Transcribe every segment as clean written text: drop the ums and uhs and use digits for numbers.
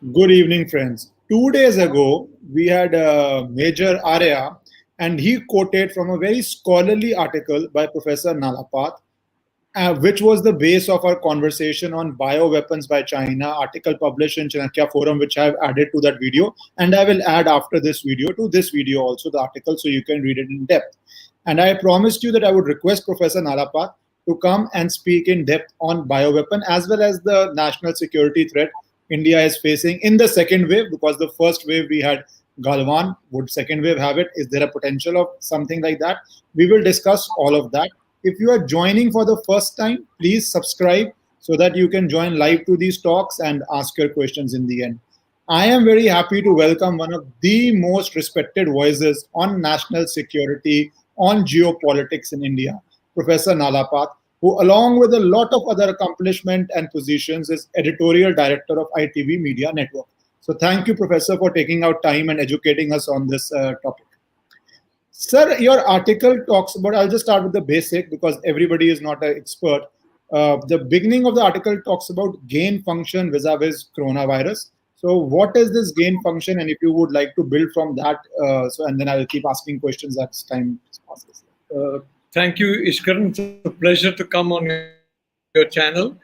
Good evening, friends. 2 days ago, we had Major Arya, and he quoted from a very scholarly article by Professor Nalapat, which was the base of our conversation on bioweapons by China, article published in Chanakya Forum, which I have added to that video. And I will add after this video to this video also the article so you can read it in depth. And I promised you that I would request Professor Nalapat to come and speak in depth on bioweapon as well as the national security threat India is facing in the second wave, because the first wave we had Galwan. Would second wave have it? Is there a potential of something like that? We will discuss all of that. If you are joining for the first time, please subscribe so that you can join live to these talks and ask your questions in the end. I am very happy to welcome one of the most respected voices on national security, on geopolitics in India, Professor Nalapat, who, along with a lot of other accomplishment and positions, is editorial director of ITV Media Network. So, thank you, Professor, for taking out time and educating us on this topic. Sir, your article talks about, I'll just start with the basic because everybody is not an expert. The beginning of the article talks about gain function vis-a-vis coronavirus. So what is this gain function? And if you would like to build from that, and then I will keep asking questions as time passes. Thank you, Ishkaran. It's a pleasure to come on your channel.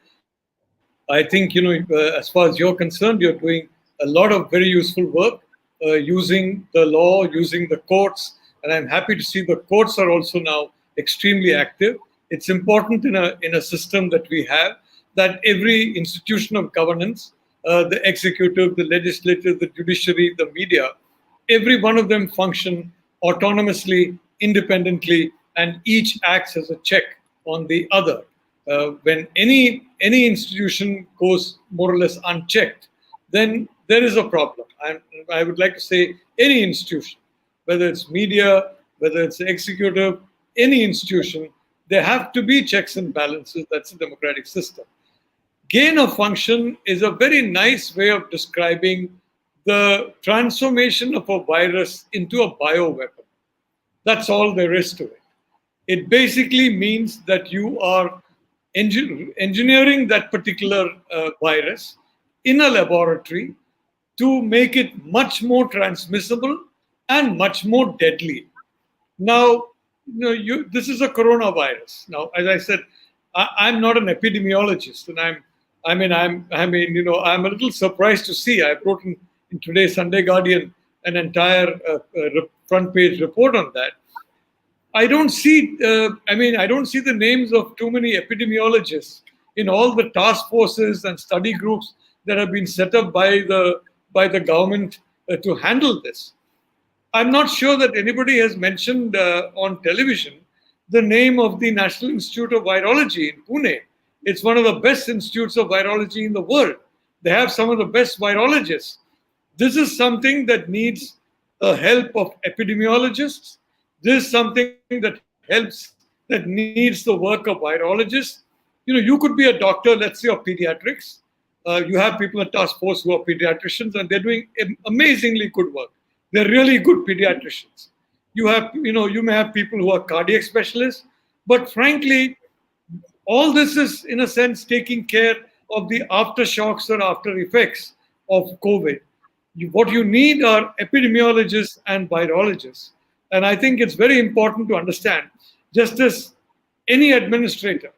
I think, as far as you're concerned, you're doing a lot of very useful work using the law, using the courts. And I'm happy to see the courts are also now extremely active. It's important in a system that we have that every institution of governance, the executive, the legislative, the judiciary, the media, every one of them function autonomously, independently, and each acts as a check on the other. When any institution goes more or less unchecked, then there is a problem. I would like to say any institution, whether it's media, whether it's executive, any institution, there have to be checks and balances. That's a democratic system. Gain of function is a very nice way of describing the transformation of a virus into a bioweapon. That's all there is to it. It basically means that you are engineering that particular virus in a laboratory to make it much more transmissible and much more deadly. Now, this is a coronavirus. Now, as I said, I'm not an epidemiologist, and I'm a little surprised to see. I wrote in today's Sunday Guardian an entire front page report on that. I don't see the names of too many epidemiologists in all the task forces and study groups that have been set up by the government to handle this. I'm not sure that anybody has mentioned on television the name of the National Institute of Virology in Pune. It's one of the best institutes of virology in the world. They have some of the best virologists. This is something that needs the help of epidemiologists. This is something that needs the work of virologists. You could be a doctor, let's say, of pediatrics. You have people at task force who are pediatricians, and they're doing amazingly good work. They're really good pediatricians. You may have people who are cardiac specialists, but frankly, all this is, in a sense, taking care of the aftershocks or after effects of COVID. What you need are epidemiologists and virologists. And I think it's very important to understand, just as any administrator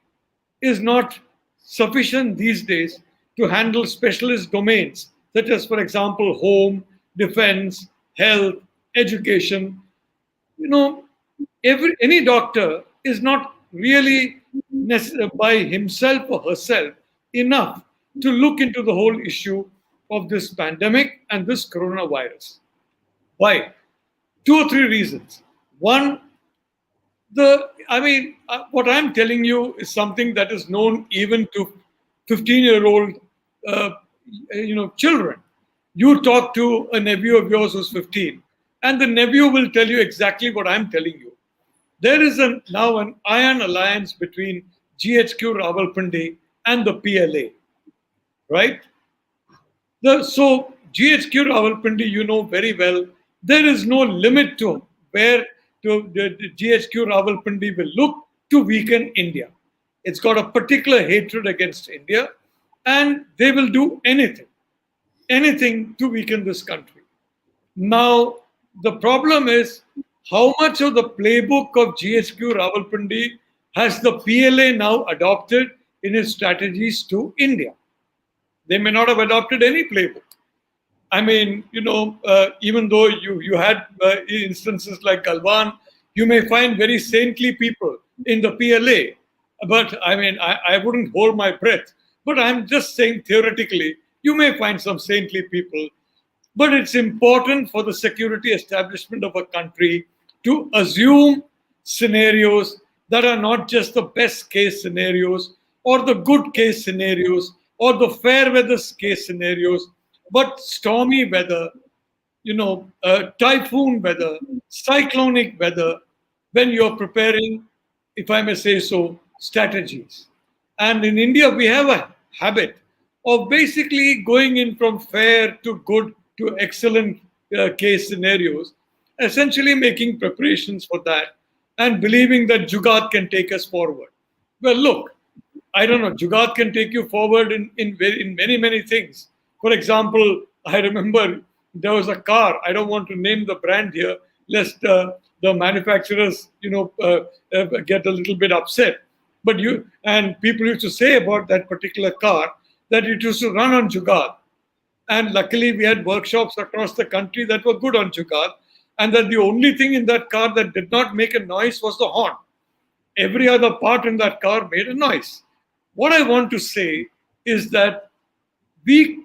is not sufficient these days to handle specialist domains, such as, for example, home, defense, health, education. Any doctor is not really by himself or herself enough to look into the whole issue of this pandemic and this coronavirus. Why? 2 or 3 reasons. One, what I'm telling you is something that is known even to 15-year-old children. You talk to a nephew of yours who's 15, and the nephew will tell you exactly what I'm telling you. There is now an iron alliance between GHQ Rawalpindi and the PLA, right? So GHQ Rawalpindi, you know very well, there is no limit to where the GHQ Rawalpindi will look to weaken India. It's got a particular hatred against India, and they will do anything. anything to weaken this country. Now, the problem is how much of the playbook of GHQ Rawalpindi has the PLA now adopted in its strategies to India? They may not have adopted any playbook. I mean, even though you had instances like Galwan, you may find very saintly people in the PLA. But I mean, I wouldn't hold my breath. But I'm just saying theoretically, you may find some saintly people. But it's important for the security establishment of a country to assume scenarios that are not just the best case scenarios or the good case scenarios or the fair weather case scenarios, but stormy weather, typhoon weather, cyclonic weather, when you're preparing, if I may say so, strategies. And in India, we have a habit of basically going in from fair to good to excellent case scenarios, essentially making preparations for that and believing that Jugaad can take us forward. Well, look, I don't know, Jugaad can take you forward in many, many things. For example, I remember there was a car, I don't want to name the brand here, lest the manufacturers, get a little bit upset. But people used to say about that particular car that it used to run on Jugaad. And luckily, we had workshops across the country that were good on Jugaad, and that the only thing in that car that did not make a noise was the horn. Every other part in that car made a noise. What I want to say is that the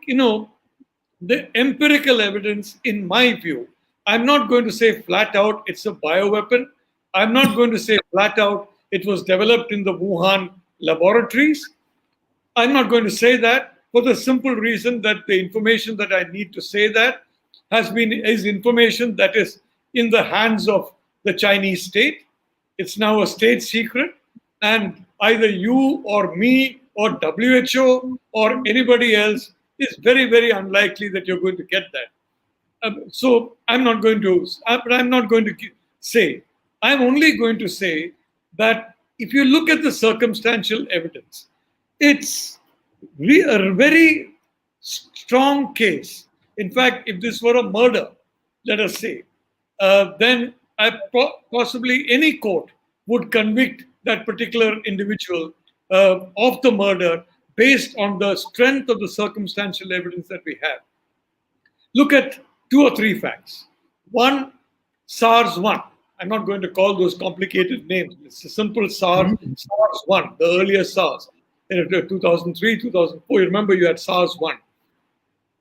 empirical evidence, in my view, I'm not going to say flat out it's a bioweapon. I'm not going to say flat out it was developed in the Wuhan laboratories. I'm not going to say that for the simple reason that the information that I need to say that is information that is in the hands of the Chinese state. It's now a state secret, and either you or me or WHO or anybody else is very, very unlikely that you're going to get that. So I'm not going to say. I'm only going to say that if you look at the circumstantial evidence, it's a very strong case. In fact, if this were a murder, let us say, then possibly any court would convict that particular individual of the murder based on the strength of the circumstantial evidence that we have. Look at 2 or 3 facts. One, SARS-1. I'm not going to call those complicated names. It's a simple SARS-1, the earlier SARS. In 2003, 2004, you remember you had SARS-1.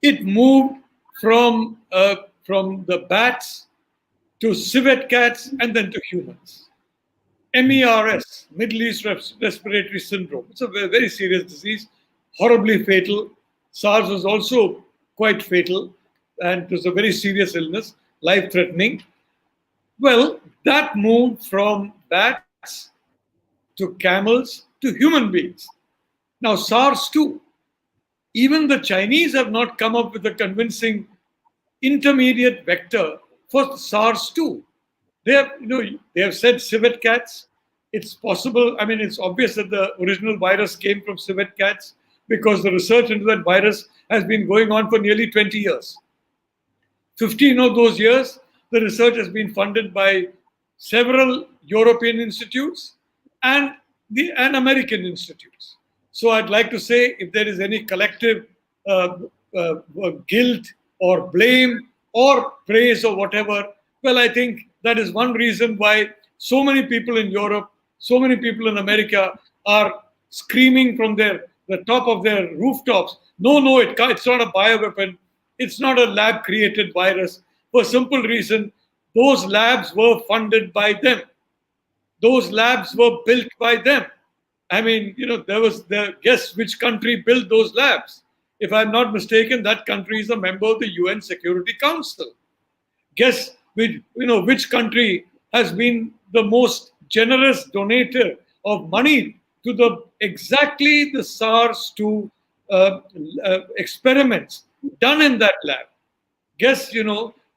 It moved from the bats to civet cats and then to humans. MERS, Middle East Respiratory Syndrome. It's a very serious disease, horribly fatal. SARS was also quite fatal, and it was a very serious illness, life-threatening. Well, that moved from bats to camels to human beings. Now, SARS-2, even the Chinese have not come up with a convincing intermediate vector for SARS-2. They have said civet cats. It's possible. I mean, it's obvious that the original virus came from civet cats because the research into that virus has been going on for nearly 20 years. 15 of those years, the research has been funded by several European institutes and American institutes. So I'd like to say, if there is any collective guilt or blame or praise or whatever, well, I think that is one reason why so many people in Europe, so many people in America are screaming from the top of their rooftops, no, it's not a bioweapon. It's not a lab-created virus. For a simple reason, those labs were funded by them. Those labs were built by them. I mean, guess which country built those labs? If I'm not mistaken, that country is a member of the UN Security Council. Guess which country has been the most generous donator of money to exactly the SARS-2 experiments done in that lab. Guess,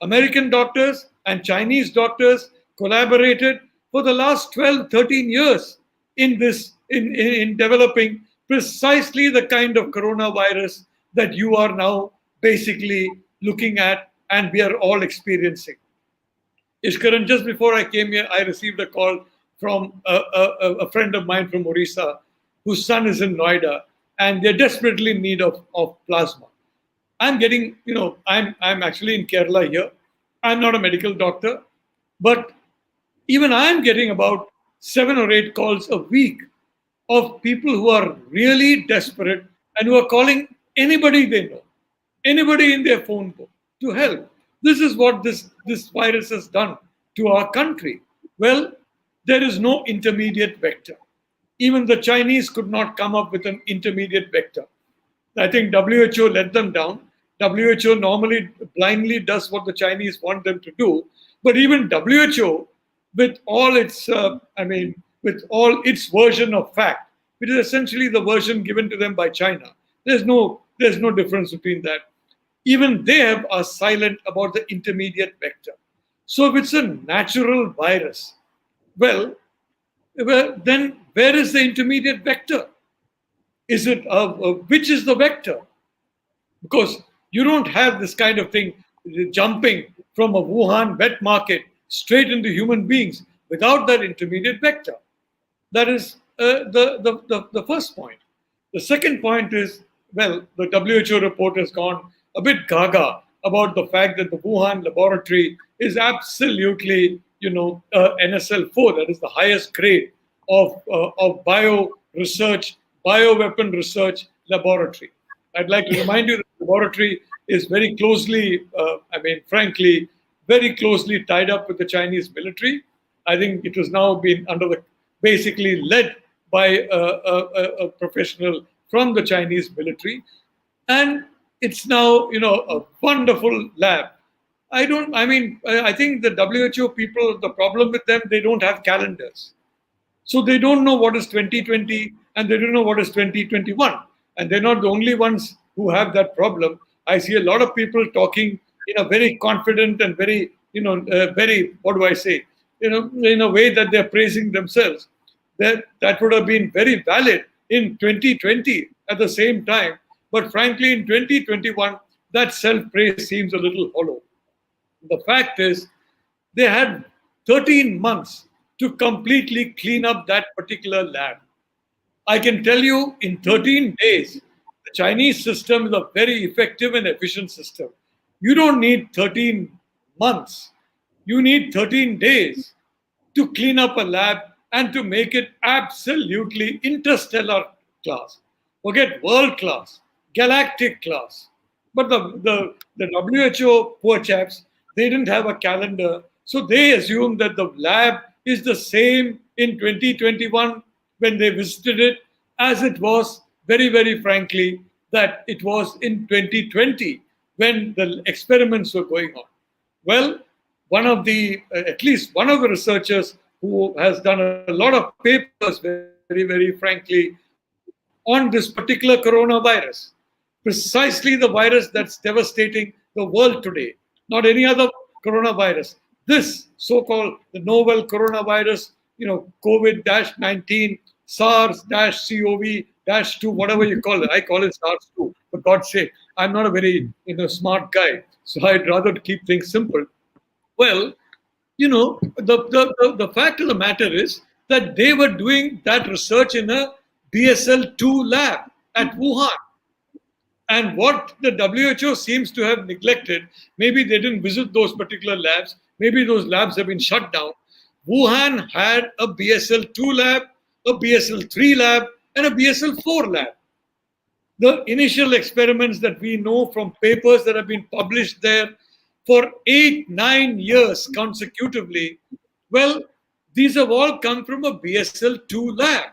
American doctors and Chinese doctors collaborated for the last 12, 13 years in developing precisely the kind of coronavirus that you are now basically looking at and we are all experiencing. Ishkaran, just before I came here, I received a call from a friend of mine from Orissa whose son is in Noida and they're desperately in need of plasma. I'm getting, I'm actually in Kerala here. I'm not a medical doctor, but even I'm getting about 7 or 8 calls a week of people who are really desperate and who are calling anybody they know, anybody in their phone book to help. This is what this virus has done to our country. Well, there is no intermediate vector. Even the Chinese could not come up with an intermediate vector. I think WHO let them down. WHO normally blindly does what the Chinese want them to do. But even WHO, with all its, with all its version of fact, it is essentially the version given to them by China. There's no difference between that. Even they are silent about the intermediate vector. So if it's a natural virus, well, then where is the intermediate vector? Is it which is the vector? Because you don't have this kind of thing jumping from a Wuhan wet market straight into human beings without that intermediate vector. That is the first point. The second point is, well, the WHO report has gone a bit gaga about the fact that the Wuhan laboratory is absolutely, NSL4, that is the highest grade of bio research, bioweapon research laboratory. I'd like to remind you that the laboratory is very closely, frankly, very closely tied up with the Chinese military. I think it was now been basically led by a professional from the Chinese military. And it's now, a wonderful lab. I think the WHO people, the problem with them, they don't have calendars. So they don't know what is 2020 and they don't know what is 2021. And they're not the only ones who have that problem. I see a lot of people talking in a very confident and very, very, what do I say, in a way that they're praising themselves. That would have been very valid in 2020 at the same time. But frankly, in 2021, that self-praise seems a little hollow. The fact is, they had 13 months to completely clean up that particular lab. I can tell you in 13 days, the Chinese system is a very effective and efficient system. You don't need 13 months. You need 13 days to clean up a lab and to make it absolutely interstellar class. Forget world class, galactic class. But the WHO, poor chaps, they didn't have a calendar. So they assumed that the lab is the same in 2021 when they visited it as it was, very, very frankly, that it was in 2020 when the experiments were going on. Well, at least one of the researchers who has done a lot of papers, very, very frankly, on this particular coronavirus, precisely the virus that's devastating the world today, not any other coronavirus. This so-called the novel coronavirus, COVID-19, SARS-CoV-2, whatever you call it. I call it SARS-2, for God's sake. I'm not a very smart guy, so I'd rather keep things simple. Well, the fact of the matter is that they were doing that research in a BSL-2 lab at Wuhan. And what the WHO seems to have neglected, maybe they didn't visit those particular labs, maybe those labs have been shut down. Wuhan had a BSL-2 lab, a BSL-3 lab, and a BSL-4 lab. The initial experiments that we know from papers that have been published there for 8-9 years consecutively, well, these have all come from a BSL-2 lab.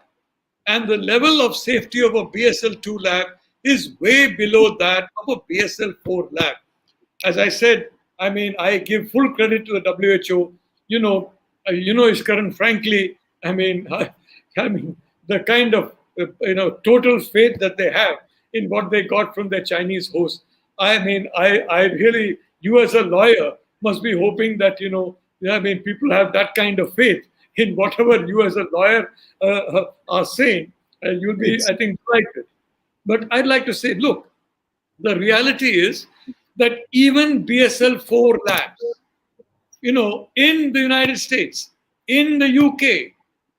And the level of safety of a BSL-2 lab is way below that of a BSL-4 lab. As I said, I give full credit to the WHO. Ishkaran, frankly, the kind of, total faith that they have in what they got from their Chinese host. I really, you as a lawyer must be hoping that, people have that kind of faith in whatever you as a lawyer are saying. You'll be, I think, delighted. But I'd like to say, look, the reality is that even BSL-4 labs, in the United States, in the UK,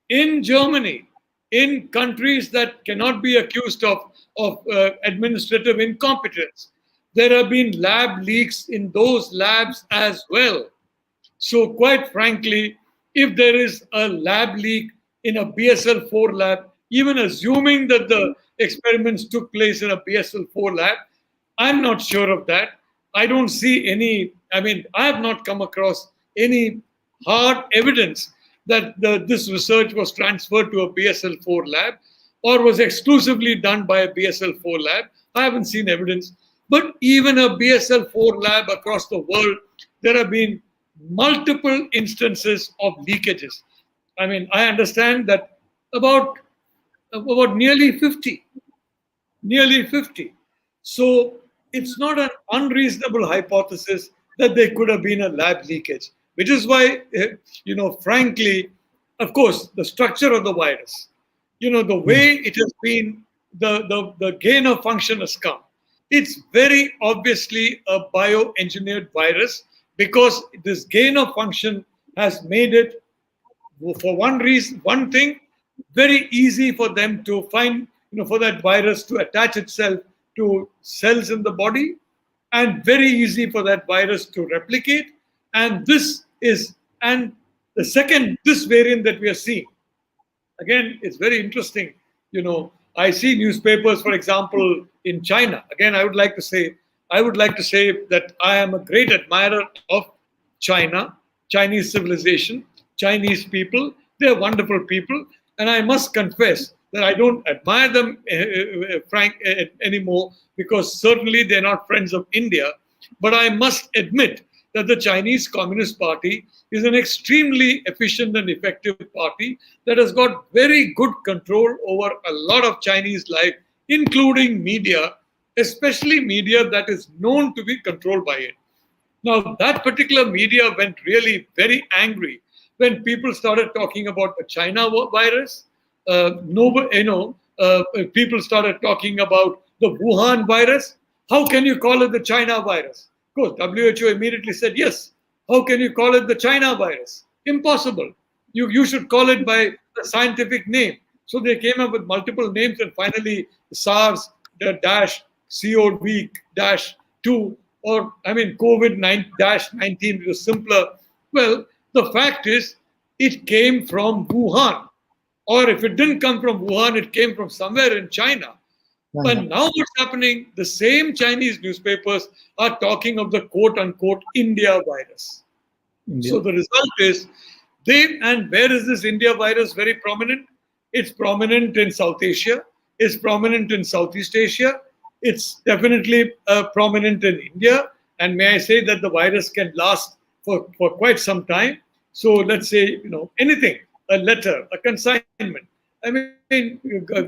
in Germany, in countries that cannot be accused of administrative incompetence, there have been lab leaks in those labs as well. So, quite frankly, if there is a lab leak in a BSL-4 lab, even assuming that the experiments took place in a BSL-4 lab, I'm not sure of that. I don't see any, I have not come across any hard evidence that this research was transferred to a BSL-4 lab or was exclusively done by a BSL-4 lab. I haven't seen evidence. But even a BSL-4 lab across the world, there have been multiple instances of leakages. I understand that about nearly 50. Nearly 50. So it's not an unreasonable hypothesis that there could have been a lab leakage, which is why, frankly, of course, the structure of the virus, the way it has been, the gain of function has come. It's very obviously a bioengineered virus because this gain of function has made it, for one reason, one thing, very easy for them to find, for that virus to attach itself to cells in the body, and very easy for that virus to replicate. And this variant that we are seeing, again, it's very interesting. I see newspapers, for example, in China. Again, I would like to say that I am a great admirer of China, Chinese civilization, Chinese people. They're wonderful people. And I must confess that I don't admire them, anymore, because certainly they're not friends of India. But I must admit that the Chinese Communist Party is an extremely efficient and effective party that has got very good control over a lot of Chinese life, including media, especially media that is known to be controlled by it. Now, that particular media went really very angry when people started talking about the China virus. People started talking about the Wuhan virus. How can you call it the China virus? Of course, WHO immediately said, yes. How can you call it the China virus? Impossible. You should call it by a scientific name. So they came up with multiple names, and finally SARS-CoV-2, or COVID-19, which was simpler. Well, the fact is, it came from Wuhan. Or if it didn't come from Wuhan, it came from somewhere in China. But now what's happening? The same Chinese newspapers are talking of the quote-unquote India virus. So the result is, where is this India virus very prominent? It's prominent in South Asia. It's prominent in Southeast Asia. It's definitely prominent in India. And may I say that the virus can last for quite some time. So let's say, anything, a letter, a consignment.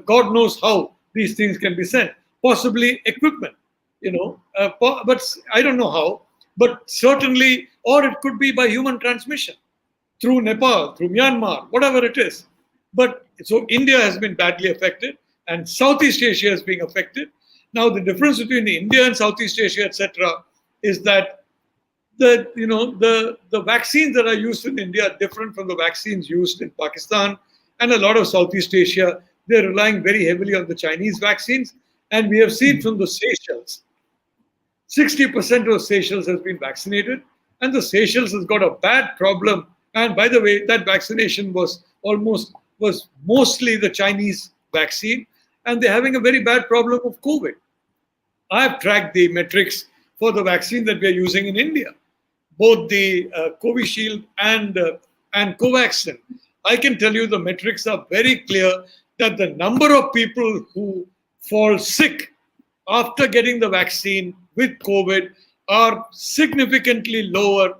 God knows how these things can be sent. Possibly equipment, but I don't know how. But certainly, or it could be by human transmission through Nepal, through Myanmar, whatever it is. But so India has been badly affected, and Southeast Asia is being affected. Now, the difference between India and Southeast Asia, etc., is that the vaccines that are used in India are different from the vaccines used in Pakistan and a lot of Southeast Asia. They're relying very heavily on the Chinese vaccines. And we have seen from the Seychelles, 60% of Seychelles has been vaccinated. And the Seychelles has got a bad problem. And by the way, that vaccination was mostly the Chinese vaccine. And they're having a very bad problem of COVID. I've tracked the metrics for the vaccine that we're using in India, both the Covishield and Covaxin. I can tell you the metrics are very clear that the number of people who fall sick after getting the vaccine with COVID are significantly lower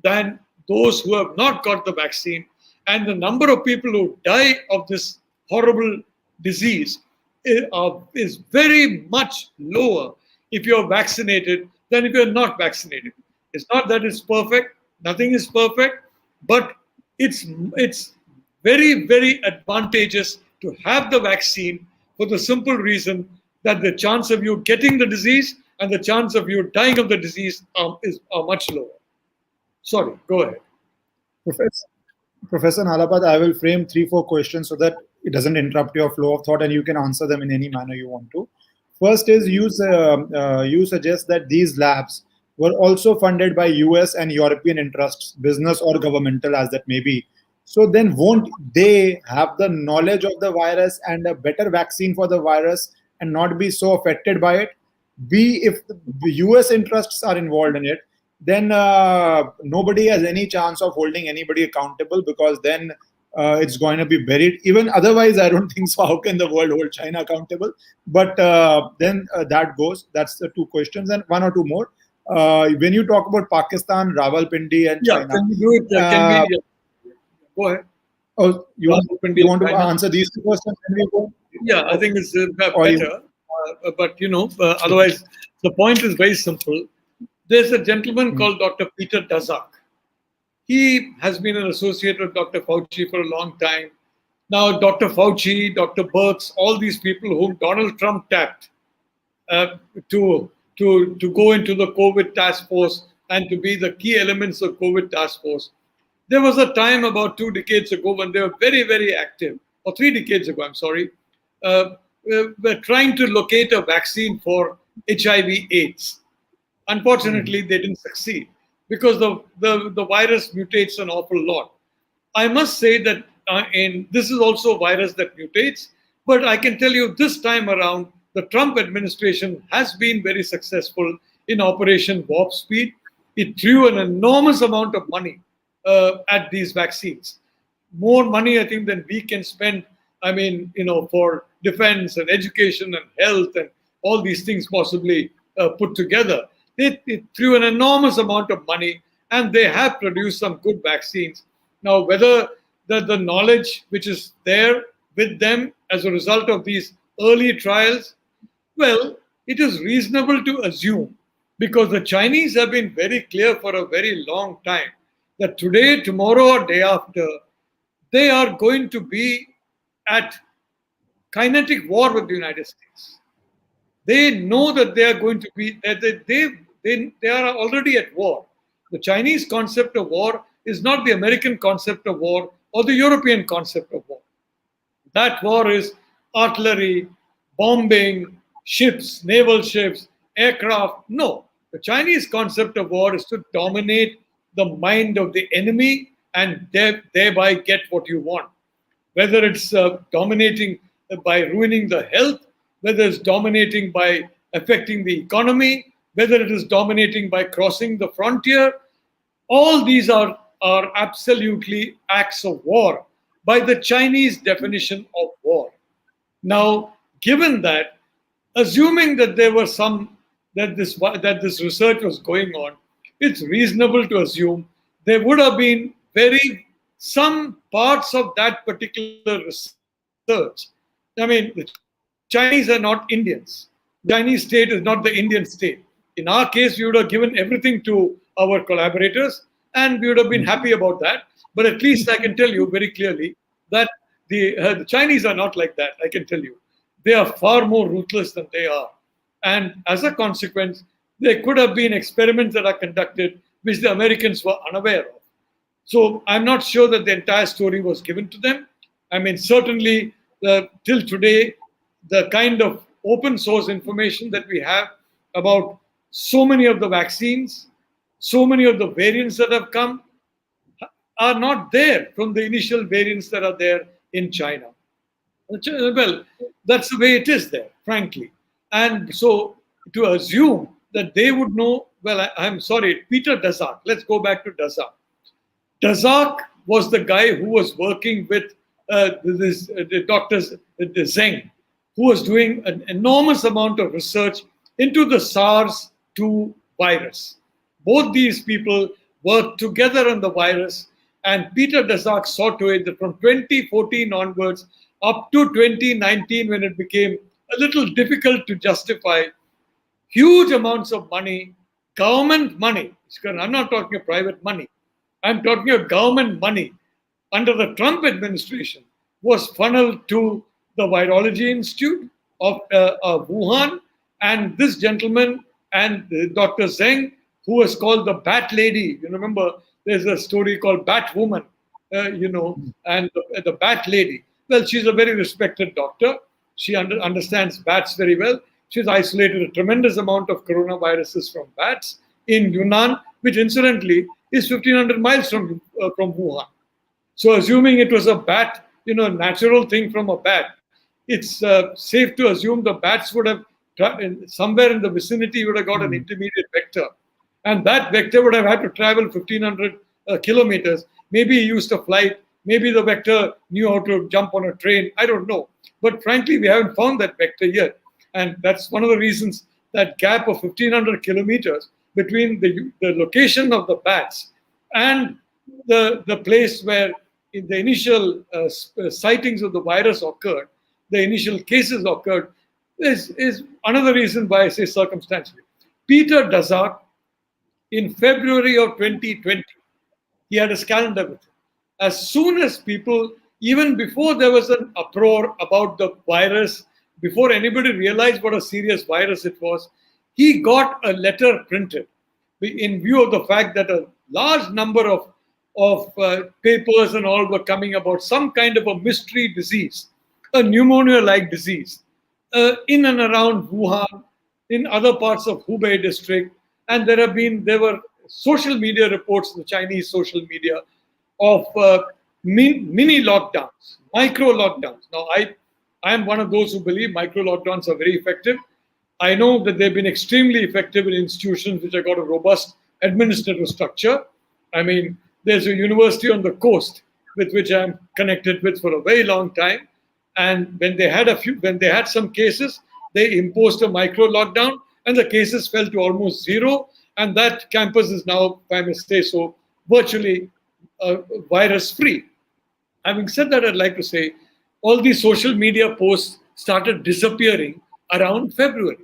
than those who have not got the vaccine. And the number of people who die of this horrible disease is very much lower if you're vaccinated than if you're not vaccinated. It's not that it's perfect. Nothing is perfect. But it's very, very advantageous to have the vaccine for the simple reason that the chance of you getting the disease and the chance of you dying of the disease are much lower. Sorry, go ahead. Professor, Professor Nalapat, I will frame 3, 4 questions so that it doesn't interrupt your flow of thought and you can answer them in any manner you want to. First is you suggest that these labs were also funded by US and European interests, business or governmental as that may be. So then won't they have the knowledge of the virus and a better vaccine for the virus and not be so affected by it? B, if the US interests are involved in it, then nobody has any chance of holding anybody accountable because then it's going to be buried. Even otherwise, I don't think so. How can the world hold China accountable? But then that goes. That's the 2 questions and 1 or 2 more. When you talk about Pakistan, Rawalpindi, and Yeah, China, can we do it? Can we? Go ahead. oh, Rawalpindi you and want to China. answer these 2 questions? Can we go? Yeah, I think it's Or you, better. But otherwise, the point is very simple. There's a gentleman called Dr. Peter Daszak. He has been an associate with Dr. Fauci for a long time. Now, Dr. Fauci, Dr. Birx, all these people whom Donald Trump tapped uh, to, to go into the COVID task force and to be the key elements of COVID task force. There was a time about 2 decades ago when they were very, very active, or 3 decades ago, I'm sorry, were trying to locate a vaccine for HIV/AIDS. Unfortunately, they didn't succeed because the virus mutates an awful lot. I must say that this is also a virus that mutates, but I can tell you this time around, the Trump administration has been very successful in Operation Warp Speed. It threw an enormous amount of money at these vaccines. More money, I think, than we can spend, for defense and education and health and all these things possibly put together. It threw an enormous amount of money and they have produced some good vaccines. Now, whether the knowledge which is there with them as a result of these early trials, well, it is reasonable to assume because the Chinese have been very clear for a very long time that today, tomorrow, or day after, they are going to be at kinetic war with the United States. They know that they are going to be, they are already at war. The Chinese concept of war is not the American concept of war or the European concept of war. That war is artillery, bombing, ships, naval ships, aircraft. No, the Chinese concept of war is to dominate the mind of the enemy and thereby get what you want. Whether it's dominating by ruining the health, whether it's dominating by affecting the economy, whether it is dominating by crossing the frontier, all these are absolutely acts of war by the Chinese definition of war. Now, given that, assuming that there were that this research was going on, it's reasonable to assume there would have been some parts of that particular research. I mean, the Chinese are not Indians. The Chinese state is not the Indian state. In our case, we would have given everything to our collaborators and we would have been happy about that. But at least I can tell you very clearly that the Chinese are not like that, I can tell you. They are far more ruthless than they are. And as a consequence, there could have been experiments that are conducted which the Americans were unaware of. So I'm not sure that the entire story was given to them. I mean, certainly till today, the kind of open source information that we have about so many of the vaccines, so many of the variants that have come are not there from the initial variants that are there in China. Well, that's the way it is there, frankly. And so to assume that they would know, well, I'm sorry, Peter Daszak. Let's go back to Daszak. Daszak was the guy who was working with the doctors, Zeng, who was doing an enormous amount of research into the SARS-2 virus. Both these people worked together on the virus, and Peter Daszak saw to it that from 2014 onwards up to 2019, when it became a little difficult to justify, huge amounts of money, government money, I'm not talking of private money, I'm talking of government money under the Trump administration was funneled to the Virology Institute of Wuhan, and this gentleman And Dr. Zheng, who was called the Bat Lady. You remember, there's a story called Bat Woman, and the Bat Lady. Well, she's a very respected doctor. She understands bats very well. She's isolated a tremendous amount of coronaviruses from bats in Yunnan, which incidentally is 1,500 miles from Wuhan. So, assuming it was a bat, natural thing from a bat, it's safe to assume the bats would have somewhere in the vicinity would have got an intermediate vector, and that vector would have had to travel 1,500 kilometers. Maybe he used a flight. Maybe the vector knew how to jump on a train. I don't know. But frankly, we haven't found that vector yet. And that's one of the reasons that gap of 1,500 kilometers between the location of the bats and the place where in the initial sightings of the virus occurred, the initial cases occurred, is another reason why I say circumstantially. Peter Daszak, in February of 2020, he had his calendar with him. As soon as people, even before there was an uproar about the virus, before anybody realized what a serious virus it was, he got a letter printed in view of the fact that a large number of papers and all were coming about some kind of a mystery disease, a pneumonia-like disease, in and around Wuhan, in other parts of Hubei district, and there were social media reports, the Chinese social media, of mini lockdowns, micro lockdowns. Now, I am one of those who believe micro lockdowns are very effective. I know that they've been extremely effective in institutions which have got a robust administrative structure. I mean, there's a university on the coast with which I'm connected with for a very long time. And when they had some cases, they imposed a micro lockdown and the cases fell to almost zero. And that campus is now, if I may say so, virtually virus free. Having said that, I'd like to say all these social media posts started disappearing around February.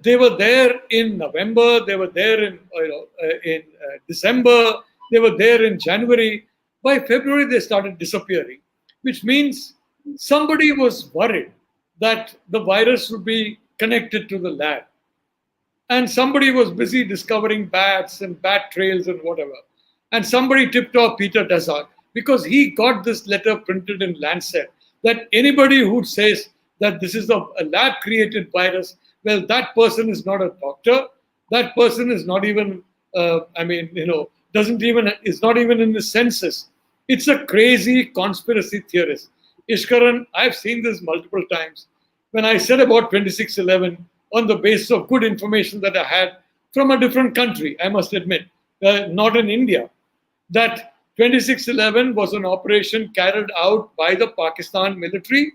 They were there in November, they were there in December, they were there in January. By February, they started disappearing, which means somebody was worried that the virus would be connected to the lab. And somebody was busy discovering bats and bat trails and whatever. And somebody tipped off Peter Daszak because he got this letter printed in Lancet that anybody who says that this is a lab-created virus, well, that person is not a doctor. That person is not even, is not even in the census. It's a crazy conspiracy theorist. Ishkaran, I've seen this multiple times. When I said about 2611, on the basis of good information that I had from a different country, I must admit, not in India, that 2611 was an operation carried out by the Pakistan military,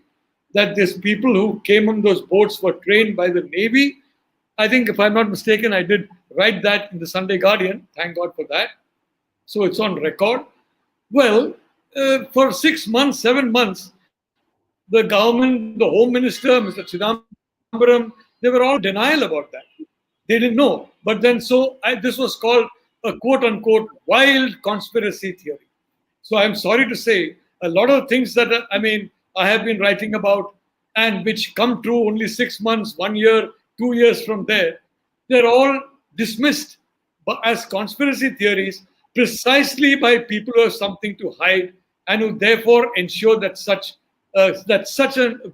that these people who came on those boats were trained by the Navy. I think, if I'm not mistaken, I did write that in the Sunday Guardian. Thank God for that. So it's on record. Well, for 6 months, 7 months, the government, the Home Minister, Mr. Chidambaram, they were all in denial about that. They didn't know. But then, this was called a quote-unquote wild conspiracy theory. So I'm sorry to say, a lot of things that, I have been writing about and which come true only 6 months, 1 year, 2 years from there, they're all dismissed as conspiracy theories precisely by people who have something to hide and who therefore ensure that such a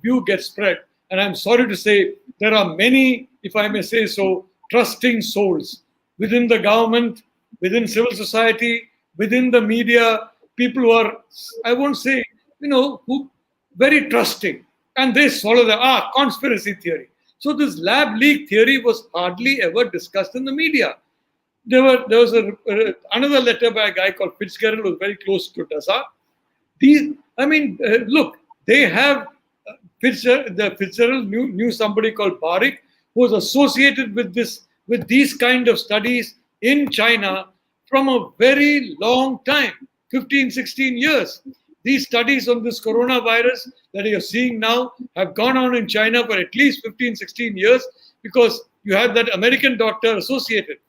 view gets spread. And I'm sorry to say, there are many, if I may say so, trusting souls within the government, within civil society, within the media, people who are, I won't say, who very trusting, and they swallow the conspiracy theory. So this lab leak theory was hardly ever discussed in the media. There was another letter by a guy called Fitzgerald, who was very close to Daszak. Look, they have Fitzgerald knew somebody called Barik, who was associated with these kind of studies in China from a very long time, 15, 16 years. These studies on this coronavirus that you're seeing now have gone on in China for at least 15, 16 years because you had that American doctor associated.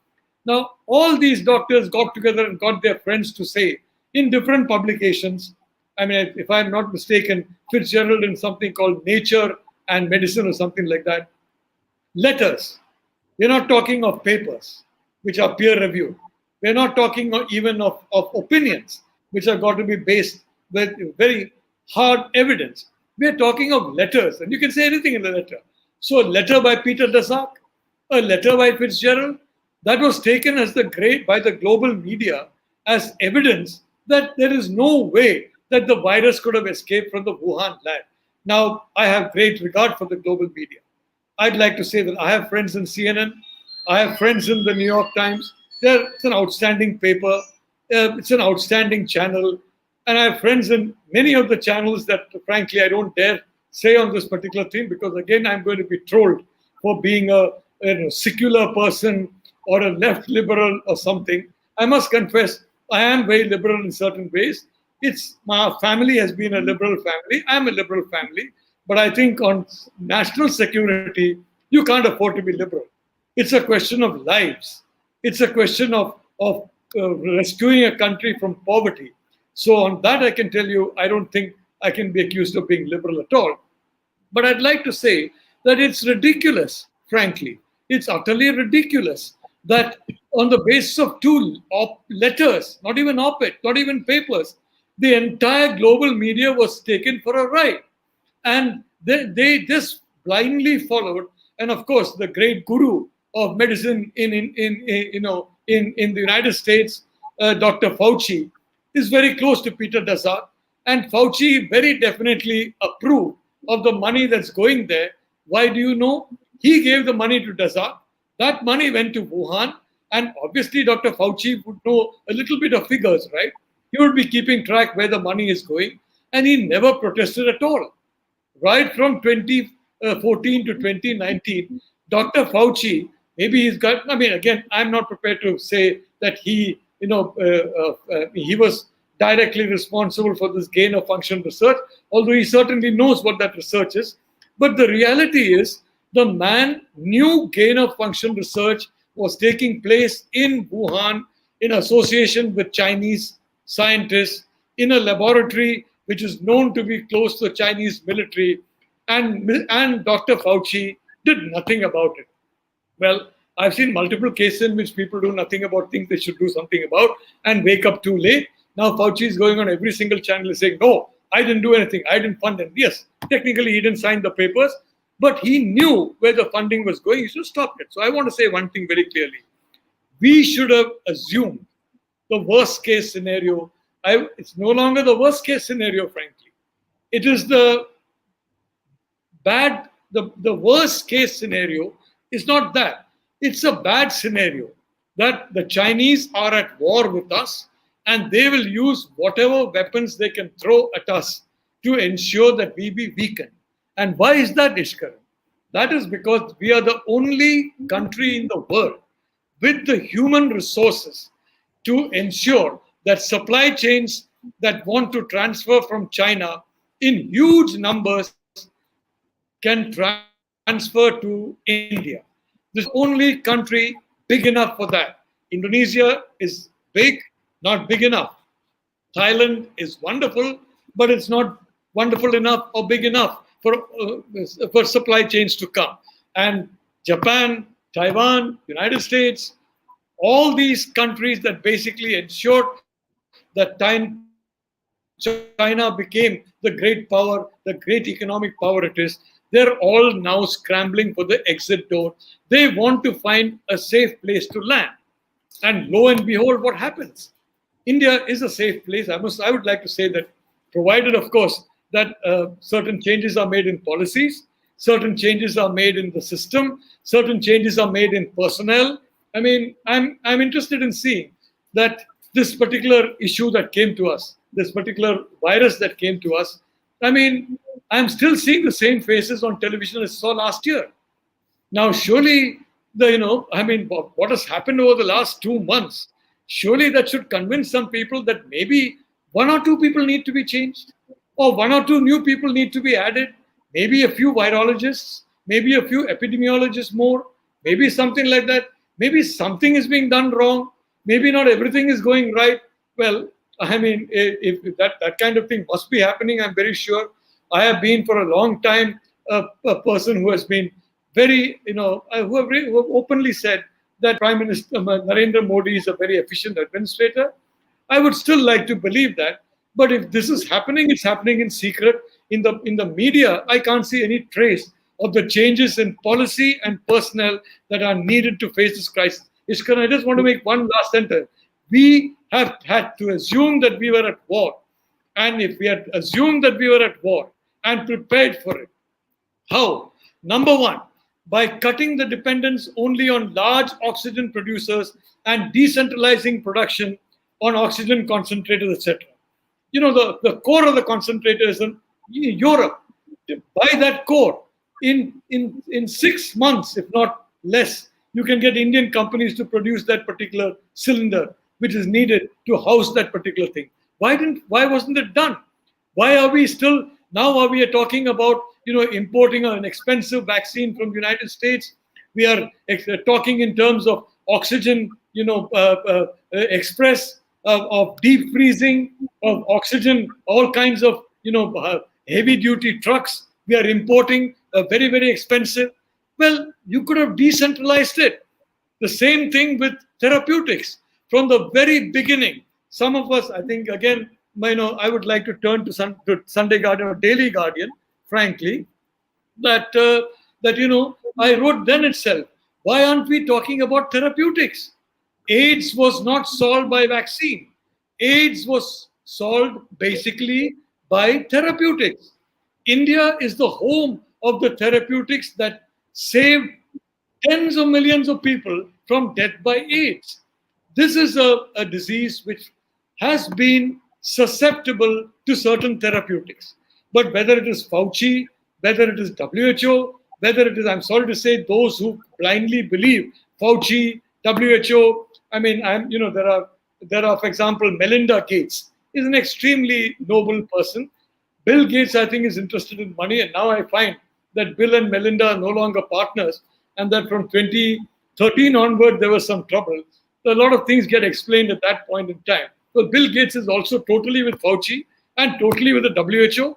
Now, all these doctors got together and got their friends to say in different publications, if I'm not mistaken, Fitzgerald in something called Nature and Medicine or something like that, letters We're not talking of papers, which are peer reviewed. We're not talking even of opinions, which have got to be based with very hard evidence. We're talking of letters, and you can say anything in the letter. So, a letter by Peter Daszak, a letter by Fitzgerald, that was taken as by the global media as evidence that there is no way that the virus could have escaped from the Wuhan lab. Now, I have great regard for the global media. I'd like to say that I have friends in CNN, I have friends in the New York Times. It's an outstanding paper, it's an outstanding channel, and I have friends in many of the channels that, frankly, I don't dare say on this particular thing because, again, I'm going to be trolled for being a secular person or a left liberal or something. I must confess, I am very liberal in certain ways. My family has been a liberal family. I'm a liberal family. But I think on national security, you can't afford to be liberal. It's a question of lives. It's a question of rescuing a country from poverty. So on that, I can tell you, I don't think I can be accused of being liberal at all. But I'd like to say that it's ridiculous, frankly. It's utterly ridiculous that on the basis of two letters, not even op-ed, not even papers, the entire global media was taken for a ride. And they just blindly followed. And of course, the great guru of medicine in the United States, Dr. Fauci, is very close to Peter Daszak. And Fauci very definitely approved of the money that's going there. Why do you know? He gave the money to Daszak. That money went to Wuhan. And obviously, Dr. Fauci would know a little bit of figures, right? He would be keeping track where the money is going. And he never protested at all. Right from 2014 to 2019, Dr. Fauci, maybe he's got, I mean, again, I'm not prepared to say that he was directly responsible for this gain of function research, although he certainly knows what that research is. But the reality is, the man knew gain of function research was taking place in Wuhan in association with Chinese scientists in a laboratory which is known to be close to the Chinese military, and Dr. Fauci did nothing about it. Well, I've seen multiple cases in which people do nothing about things they should do something about and wake up too late. Now Fauci is going on every single channel saying, no, I didn't do anything. I didn't fund it. Yes, technically he didn't sign the papers, but he knew where the funding was going. He should stop it. So I want to say one thing very clearly. We should have assumed the worst case scenario. It's no longer the worst case scenario, frankly. It is the worst case scenario is not that. It's a bad scenario that the Chinese are at war with us and they will use whatever weapons they can throw at us to ensure that we be weakened. And why is that, Ishkaran? That is because we are the only country in the world with the human resources to ensure that supply chains that want to transfer from China in huge numbers can transfer to India. This is the only country big enough for that. Indonesia is big, not big enough. Thailand is wonderful, but it's not wonderful enough or big enough for supply chains to come. And Japan, Taiwan, United States, all these countries that basically ensured that China became the great power, the great economic power it is, they're all now scrambling for the exit door. They want to find a safe place to land. And lo and behold, what happens? India is a safe place. I would like to say that, provided, of course, that certain changes are made in policies, certain changes are made in the system, certain changes are made in personnel. I mean, I'm interested in seeing that this particular issue that came to us, this particular virus that came to us, I mean, I'm still seeing the same faces on television as I saw last year. Now, surely, what has happened over the last 2 months, surely that should convince some people that maybe 1 or 2 people need to be changed, or 1 or 2 new people need to be added, maybe a few virologists, maybe a few epidemiologists more, maybe something like that. Maybe something is being done wrong. Maybe not everything is going right. Well, I mean, if that kind of thing must be happening, I'm very sure. I have been for a long time a person who has been very, who have openly said that Prime Minister Narendra Modi is a very efficient administrator. I would still like to believe that. But if this is happening, it's happening in secret. In the media, I can't see any trace of the changes in policy and personnel that are needed to face this crisis. Ishkaran, I just want to make one last sentence. We have had to assume that we were at war. And if we had assumed that we were at war and prepared for it, how? Number one, by cutting the dependence only on large oxygen producers and decentralizing production on oxygen concentrators, etc. The core of the concentrator is in Europe. Buy that core. In 6 months, if not less, you can get Indian companies to produce that particular cylinder, which is needed to house that particular thing. Why wasn't it done? Why are we still now are we talking about importing an expensive vaccine from the United States? We are talking in terms of oxygen, express, of deep freezing, of oxygen, all kinds of heavy duty trucks. We are importing very, very expensive. Well, you could have decentralized it. The same thing with therapeutics. From the very beginning, some of us, I think, again, I would like to turn to Sunday Guardian or Daily Guardian, frankly, that I wrote then itself, why aren't we talking about therapeutics? AIDS was not solved by vaccine. AIDS was solved basically by therapeutics. India is the home of the therapeutics that saved tens of millions of people from death by AIDS. This is a disease which has been susceptible to certain therapeutics. But whether it is Fauci, whether it is WHO, whether it is, I'm sorry to say, those who blindly believe Fauci, WHO, there are, for example, Melinda Gates is an extremely noble person. Bill Gates, I think, is interested in money. And now I find that Bill and Melinda are no longer partners and that from 2013 onward, there was some trouble. So a lot of things get explained at that point in time. So Bill Gates is also totally with Fauci and totally with the WHO.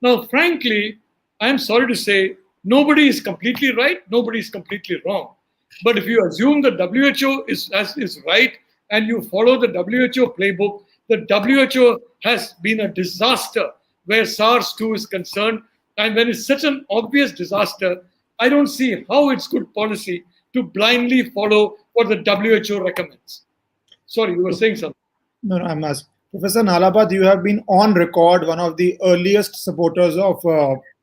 Now, frankly, I'm sorry to say, nobody is completely right, nobody is completely wrong. But if you assume the WHO is right and you follow the WHO playbook, the WHO has been a disaster where SARS-2 is concerned. And when it's such an obvious disaster, I don't see how it's good policy to blindly follow what the WHO recommends. Sorry, you were saying something. No, I'm asking. Professor Nalapat, you have been on record one of the earliest supporters of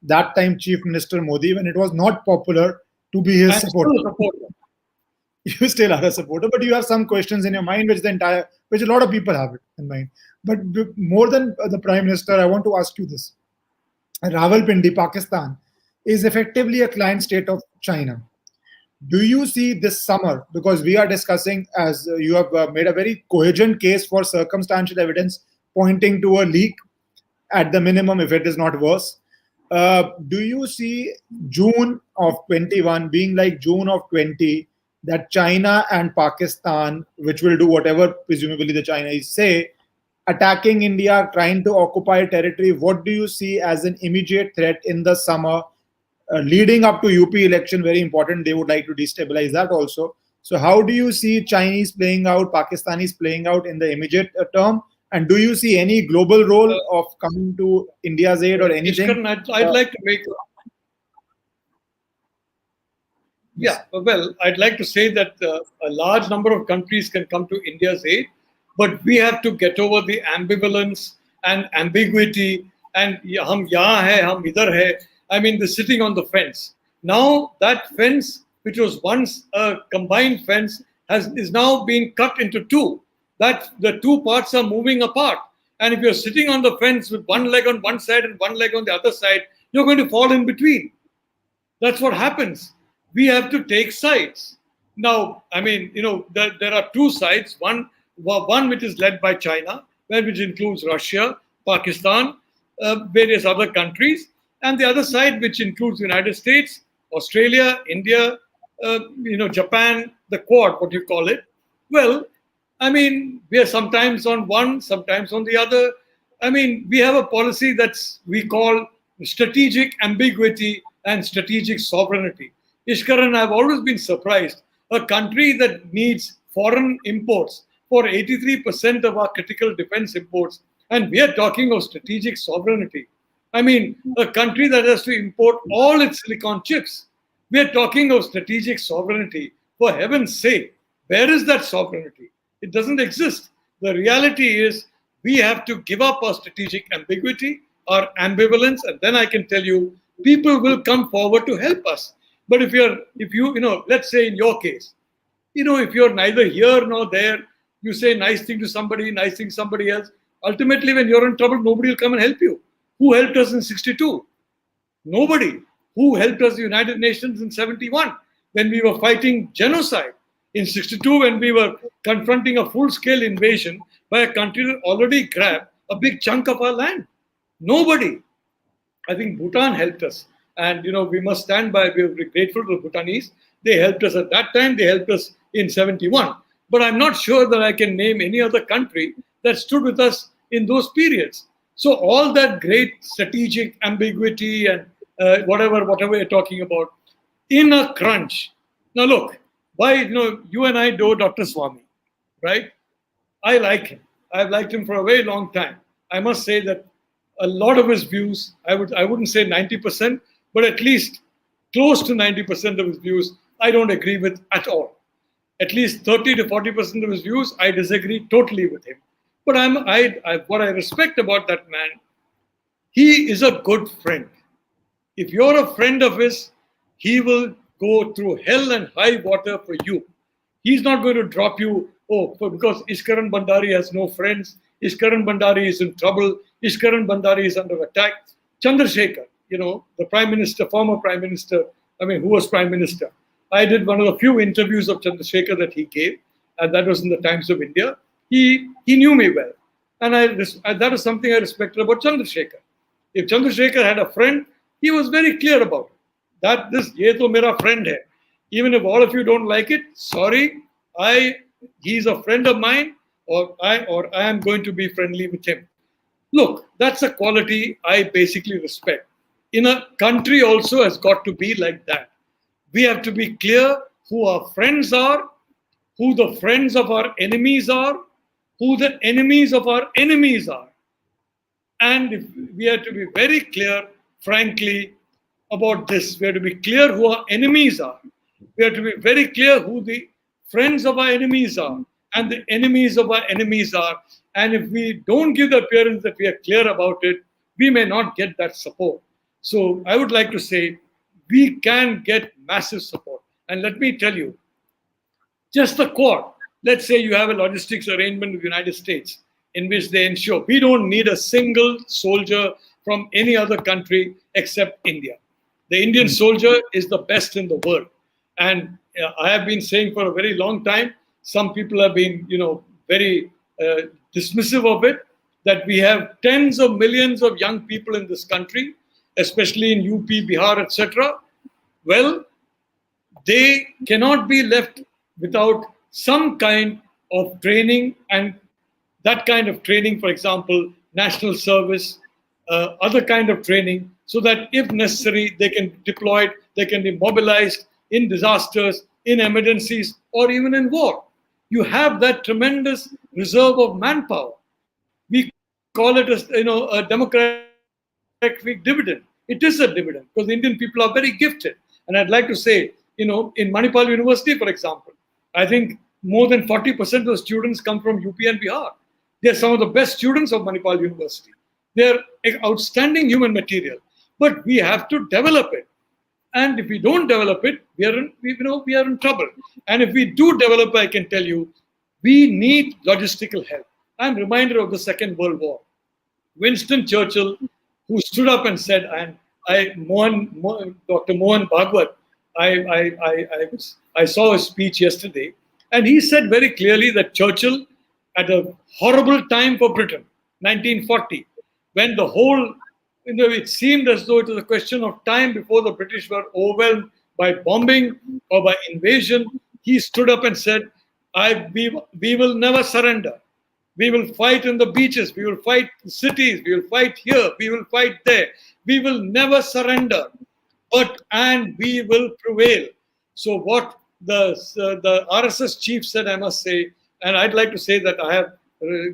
that time Chief Minister Modi when it was not popular to be his supporter. You still are a supporter, but you have some questions in your mind which a lot of people have it in mind. But more than the Prime Minister, I want to ask you this. Rawalpindi, Pakistan, is effectively a client state of China. Do you see this summer, because we are discussing, as you have made a very cogent case for circumstantial evidence pointing to a leak at the minimum, if it is not worse. Do you see June of 21 being like June of 20, that China and Pakistan, which will do whatever presumably the Chinese say, attacking India, trying to occupy territory? What do you see as an immediate threat in the summer? Leading up to UP election, very important, they would like to destabilize that also. So how do you see Chinese playing out, Pakistanis playing out in the immediate term? And do you see any global role of coming to India's aid or anything? I'd like to make... Yeah, well, I'd like to say that a large number of countries can come to India's aid, but we have to get over the ambivalence and ambiguity and hum yahan hai, hum idhar hai. I mean, the sitting on the fence. Now that fence, which was once a combined fence, is now being cut into two. That the two parts are moving apart. And if you're sitting on the fence with one leg on one side and one leg on the other side, you're going to fall in between. That's what happens. We have to take sides. Now, I mean, there are two sides. One which is led by China, which includes Russia, Pakistan, various other countries. And the other side, which includes the United States, Australia, India, Japan, the Quad, what you call it. Well, I mean, we are sometimes on one, sometimes on the other. I mean, we have a policy we call strategic ambiguity and strategic sovereignty. Ishkaran, I've always been surprised. A country that needs foreign imports for 83% of our critical defense imports, and we are talking of strategic sovereignty. I mean, a country that has to import all its silicon chips. We are talking of strategic sovereignty. For heaven's sake, where is that sovereignty? It doesn't exist. The reality is we have to give up our strategic ambiguity, our ambivalence, and then I can tell you, people will come forward to help us. But let's say in your case, if you're neither here nor there, you say nice thing to somebody, nice thing to somebody else. Ultimately, when you're in trouble, nobody will come and help you. Who helped us in 62? Nobody. Who helped us, the United Nations, in 71 when we were fighting genocide? In 62, when we were confronting a full-scale invasion by a country that already grabbed a big chunk of our land? Nobody. I think Bhutan helped us. And, we must stand by, we're grateful to the Bhutanese. They helped us at that time. They helped us in 71. But I'm not sure that I can name any other country that stood with us in those periods. So all that great strategic ambiguity and whatever you're talking about, in a crunch. Now look, you and I know Dr. Swamy, right? I like him. I've liked him for a very long time. I must say that a lot of his views, I wouldn't say 90%, but at least close to 90% of his views, I don't agree with at all. At least 30 to 40% of his views, I disagree totally with him. But what I respect about that man, he is a good friend. If you're a friend of his, he will go through hell and high water for you. He's not going to drop you, because Ishkaran Bhandari has no friends. Ishkaran Bhandari is in trouble. Ishkaran Bhandari is under attack. Chandrasekhar, the Prime Minister, former Prime Minister, who was Prime Minister. I did one of the few interviews of Chandrasekhar that he gave, and that was in the Times of India. He knew me well. And that is something I respected about Chandrasekhar. If Chandrasekhar had a friend, he was very clear about it. That ye to mera friend hai. Even if all of you don't like it, sorry, he's a friend of mine, or I am going to be friendly with him. Look, that's a quality I basically respect. In a country also has got to be like that. We have to be clear who our friends are, who the friends of our enemies are, who the enemies of our enemies are. And we have to be very clear, frankly, about this. We have to be clear who our enemies are. We have to be very clear who the friends of our enemies are and the enemies of our enemies are. And if we don't give the appearance that we are clear about it, we may not get that support. So I would like to say we can get massive support. And let me tell you, just the Quad, let's say you have a logistics arrangement with the United States in which they ensure we don't need a single soldier from any other country except India. The Indian soldier is the best in the world. And I have been saying for a very long time, some people have been, very dismissive of it, that we have tens of millions of young people in this country, especially in UP, Bihar, etc. Well, they cannot be left without some kind of training, and that kind of training, for example, national service, other kind of training, so that if necessary, they can be deployed, they can be mobilized in disasters, in emergencies, or even in war. You have that tremendous reserve of manpower. We call it a democratic dividend. It is a dividend because the Indian people are very gifted. And I'd like to say, in Manipal University, for example, I think more than 40% of the students come from UP and Bihar. They're some of the best students of Manipal University. They're outstanding human material, but we have to develop it. And if we don't develop it, we are in trouble. And if we do develop it, I can tell you, we need logistical help. I'm reminded of the Second World War. Winston Churchill, who stood up and said, and Dr. Mohan Bhagwat, I saw his speech yesterday, and he said very clearly that Churchill, at a horrible time for Britain, 1940, when the whole, it seemed as though it was a question of time before the British were overwhelmed by bombing or by invasion, he stood up and said, we will never surrender. We will fight in the beaches. We will fight in cities. We will fight here. We will fight there. We will never surrender. and we will prevail. So what the RSS chief said, I must say, and I'd like to say that I have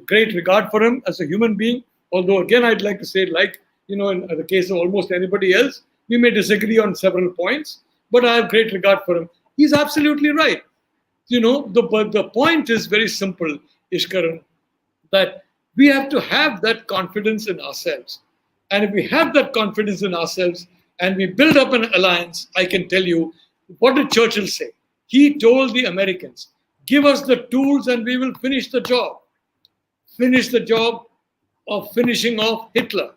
great regard for him as a human being. Although again, I'd like to say, like in the case of almost anybody else, we may disagree on several points, but I have great regard for him. He's absolutely right. The point is very simple, Ishkaran, that we have to have that confidence in ourselves. And if we have that confidence in ourselves and we build up an alliance, I can tell you, what did Churchill say? He told the Americans, give us the tools and we will finish the job. Finish the job of finishing off Hitler.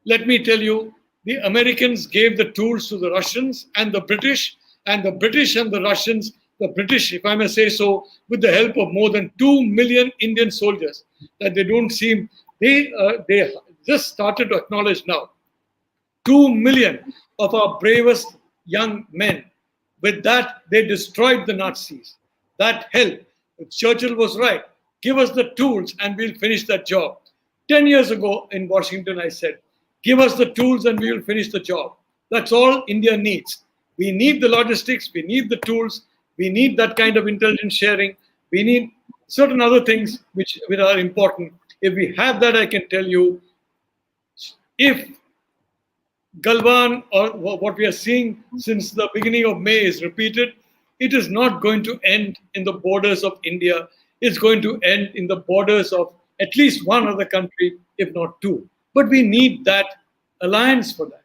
Let me tell you, the Americans gave the tools to the Russians and the British, and the British and the Russians, the British, if I may say so, with the help of more than 2 million Indian soldiers, that they don't seem, they just started to acknowledge now. 2 million of our bravest young men. With that, they destroyed the Nazis. That helped. Churchill was right. Give us the tools and we'll finish that job. 10 years ago in Washington, I said, give us the tools and we will finish the job. That's all India needs. We need the logistics, we need the tools, we need that kind of intelligence sharing, we need certain other things which are important. If we have that, I can tell you, if Galwan or what we are seeing since the beginning of May is repeated, it is not going to end in the borders of India. It's going to end in the borders of at least one other country, if not two. But we need that alliance for that.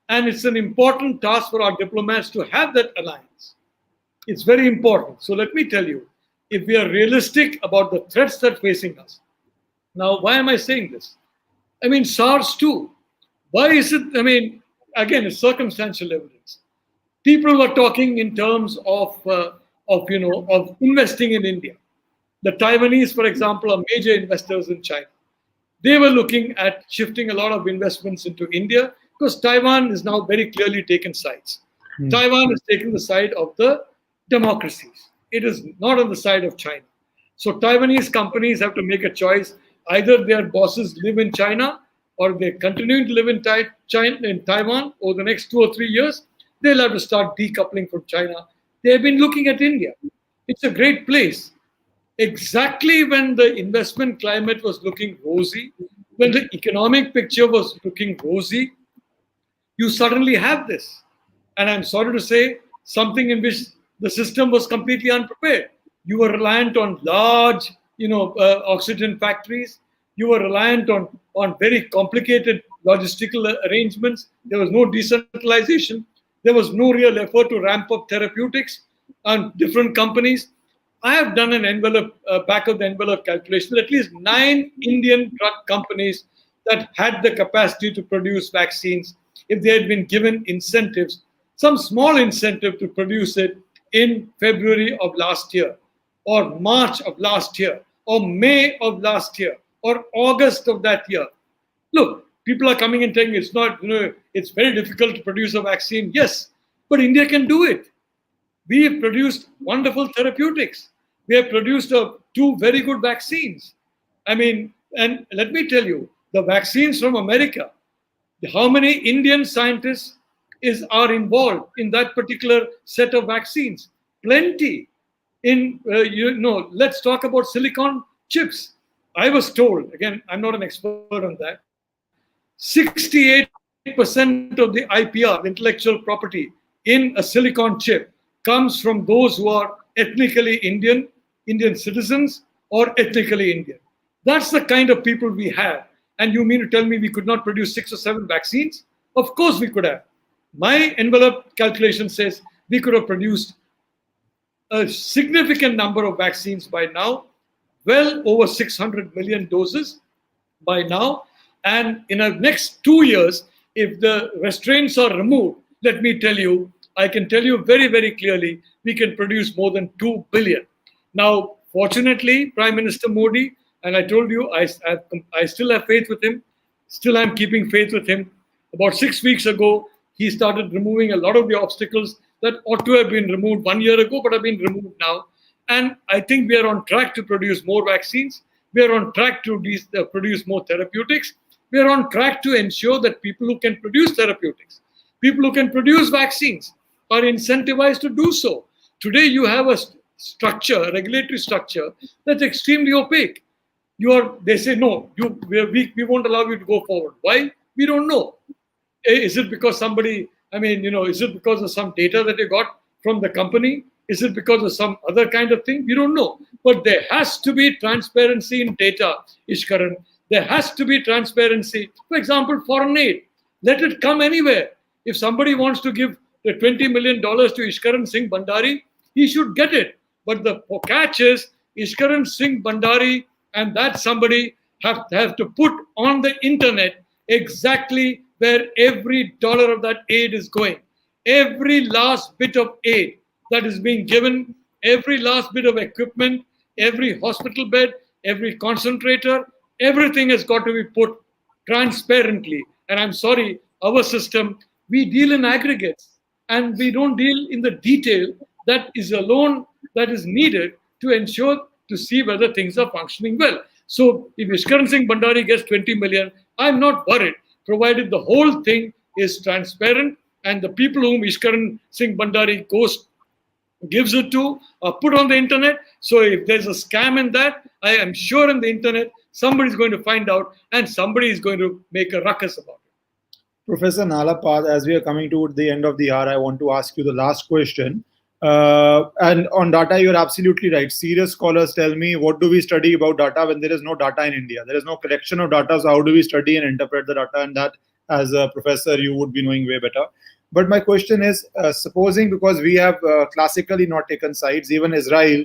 And it's an important task for our diplomats to have that alliance. It's very important. So let me tell you, if we are realistic about the threats that are facing us. Now, why am I saying this? I mean, SARS too. Why is it, again, it's circumstantial evidence. People were talking in terms of investing in India. The Taiwanese, for example, are major investors in China. They were looking at shifting a lot of investments into India because Taiwan is now very clearly taken sides. Taiwan is taking the side of the democracies. It is not on the side of China. So Taiwanese companies have to make a choice. Either their bosses live in China or they're continuing to live in Taiwan over the next 2 or 3 years, they'll have to start decoupling from China. They've been looking at India. It's a great place. Exactly when the investment climate was looking rosy, when the economic picture was looking rosy, you suddenly have this. And I'm sorry to say, something in which the system was completely unprepared. You were reliant on large, oxygen factories. You were reliant on very complicated logistical arrangements. There was no decentralization. There was no real effort to ramp up therapeutics on different companies. I have done an back of the envelope calculation. At least 9 Indian drug companies that had the capacity to produce vaccines, if they had been given incentives, some small incentive to produce it in February of last year, or March of last year, or May of last year, or August of that year. Look, people are coming and saying it's not, it's very difficult to produce a vaccine. Yes, but India can do it. We have produced wonderful therapeutics. We have produced 2 very good vaccines. And let me tell you, the vaccines from America, how many Indian scientists are involved in that particular set of vaccines? Plenty. Let's talk about silicon chips. I was told, again, I'm not an expert on that, 68% of the IPR, the intellectual property in a silicon chip, comes from those who are ethnically Indian citizens, or ethnically Indian. That's the kind of people we have. And you mean to tell me we could not produce 6 or 7 vaccines? Of course we could have. My envelope calculation says we could have produced a significant number of vaccines by now, well over 600 million doses by now. And in the next 2 years, if the restraints are removed, let me tell you, I can tell you very, very clearly, we can produce more than 2 billion. Now, fortunately, Prime Minister Modi, and I told you, I still have faith with him. Still, I'm keeping faith with him. About 6 weeks ago, he started removing a lot of the obstacles that ought to have been removed 1 year ago, but have been removed now. And I think we are on track to produce more vaccines. We are on track to produce more therapeutics. We are on track to ensure that people who can produce therapeutics, People who can produce vaccines are incentivized to do so. Today, you have a structure, a regulatory structure, that's extremely opaque. They say, no, we won't allow you to go forward. Why? We don't know. Is it because is it because of some data that you got from the company? Is it because of some other kind of thing? We don't know. But there has to be transparency in data, Ishkaran. There has to be transparency. For example, foreign aid. Let it come anywhere. If somebody wants to give the $20 million to Ishkaran Singh Bhandari, he should get it. But the catch is Ishkaran Singh Bhandari and that somebody have to put on the internet exactly where every dollar of that aid is going. Every last bit of aid that is being given, every last bit of equipment, every hospital bed, every concentrator, everything has got to be put transparently. And I'm sorry, our system, we deal in aggregates and we don't deal in the detail that is needed to ensure to see whether things are functioning well. So if Ishkaran Singh Bhandari gets 20 million, I'm not worried, provided the whole thing is transparent and the people whom Ishkaran Singh Bhandari gives it to are put on the internet. So if there's a scam in that, I am sure in the internet, somebody's going to find out and somebody is going to make a ruckus about it. Professor Nalapat, as we are coming to the end of the hour, I want to ask you the last question. And on data, you're absolutely right. Serious scholars tell me, what do we study about data when there is no data in India? There is no collection of data. So how do we study and interpret the data? And that, as a professor, you would be knowing way better. But my question is, supposing, because we have classically not taken sides, even Israel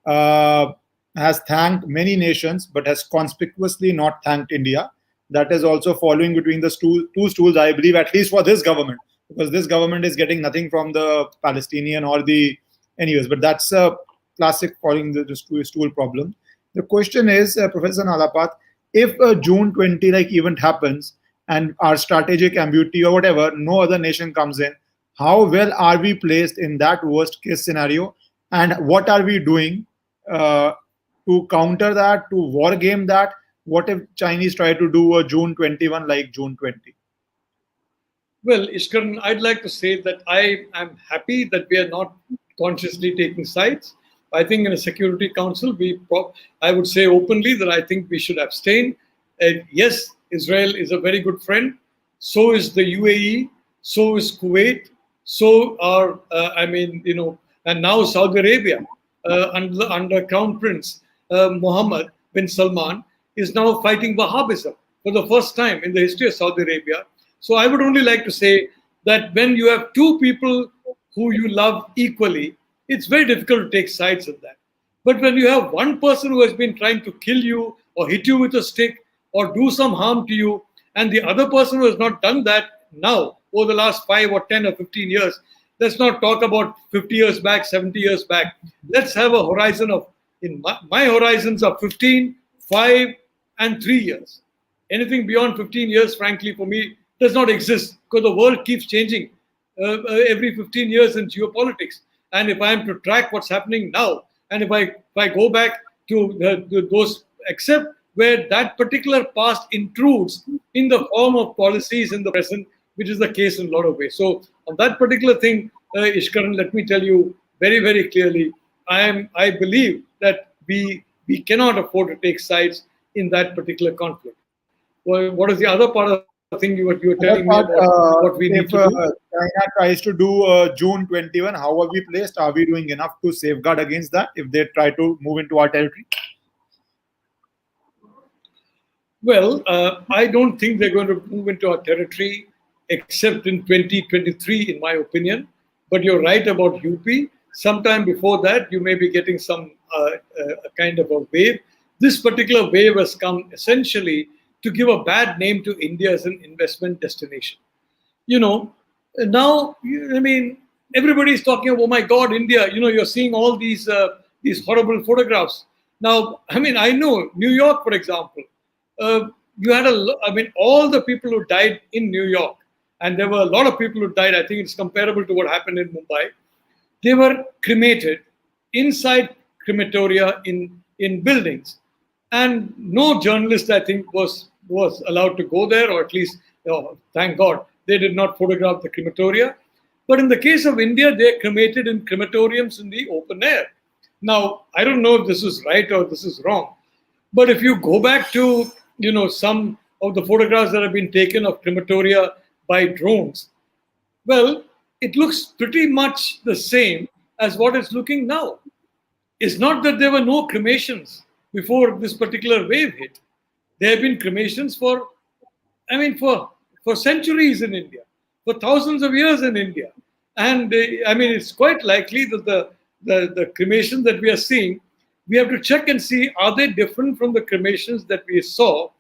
has thanked many nations, but has conspicuously not thanked India. That is also following between the two stools, I believe, at least for this government, because this government is getting nothing from the Palestinian or the anyways. But that's a classic following the stool problem. The question is, Professor Nalapat, if a June 20 event happens and our strategic ambiguity or whatever, no other nation comes in, how well are we placed in that worst case scenario? And what are we doing to counter that, to war game that? What if Chinese try to do a June 21 like June 20? Well, Ishkaran, I'd like to say that I am happy that we are not consciously taking sides. I think in a Security Council, I would say openly that I think we should abstain. Yes, Israel is a very good friend. So is the UAE. So is Kuwait. So are, and now Saudi Arabia under Crown Prince Mohammed bin Salman is now fighting Wahhabism for the first time in the history of Saudi Arabia. So I would only like to say that when you have two people who you love equally, it's very difficult to take sides in that. But when you have one person who has been trying to kill you or hit you with a stick or do some harm to you, and the other person who has not done that now over the last 5 or 10 or 15 years, let's not talk about 50 years back, 70 years back. Let's have a horizon of, in my horizons are 15, 5, and 3 years. Anything beyond 15 years, frankly, for me, does not exist because the world keeps changing every 15 years in geopolitics. And if I am to track what's happening now, and if I go back to those, except where that particular past intrudes in the form of policies in the present, which is the case in a lot of ways. So on that particular thing, Ishkaran, let me tell you very, very clearly, I believe that we cannot afford to take sides in that particular conflict. Well, what is the other part of the thing you were telling me about what we need to do? China tries to do June 21, how are we placed? Are we doing enough to safeguard against that if they try to move into our territory? Well, I don't think they're going to move into our territory except in 2023, in my opinion. But you're right about UP. Sometime before that, you may be getting some kind of a wave. This particular wave has come essentially to give a bad name to India as an investment destination. Now, everybody's talking about, oh my God, India, you're seeing all these horrible photographs. Now, I know New York, for example, you had all the people who died in New York, and there were a lot of people who died. I think it's comparable to what happened in Mumbai. They were cremated inside crematoria in buildings. And no journalist, I think, was allowed to go there, or at least, thank God, They did not photograph the crematoria. But in the case of India, they're cremated in crematoriums in the open air. Now, I don't know if this is right or this is wrong, but if you go back to, some of the photographs that have been taken of crematoria by drones, well, it looks pretty much the same as what it's looking now. It's not that there were no cremations before this particular wave hit. There have been cremations for centuries in India, for thousands of years in India. And it's quite likely that the cremations that we are seeing, we have to check and see, are they different from the cremations that we saw,